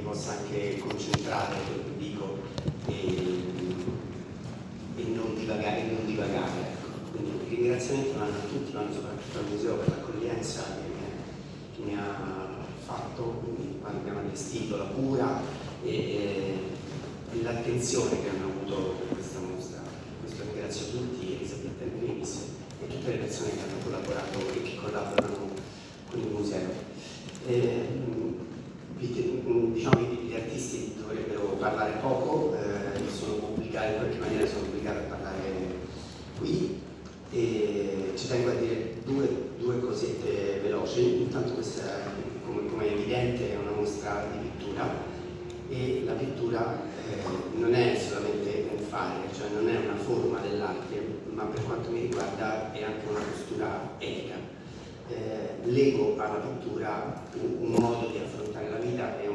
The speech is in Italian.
mi possa anche concentrare quello che dico e non divagare. Ecco. Quindi i ringraziamenti vanno a tutti, vanno soprattutto al museo per l'accoglienza che mi ha fatto, quindi quando abbiamo allestito, la cura e l'attenzione che hanno avuto per questa mostra. Questo ringrazio tutti, Elisabetta in primis, e tutte le persone che hanno collaborato e che collaborano con il museo. Diciamo che gli artisti dovrebbero parlare poco, sono pubblicati in qualche maniera, sono obbligati a parlare qui e ci tengo a dire due cosette veloci. Intanto questa, come è evidente, è una mostra di pittura e la pittura non è solamente un fare, cioè non è una forma dell'arte, ma per quanto mi riguarda è anche una postura etica. Lego alla pittura un modo di affrontare la vita e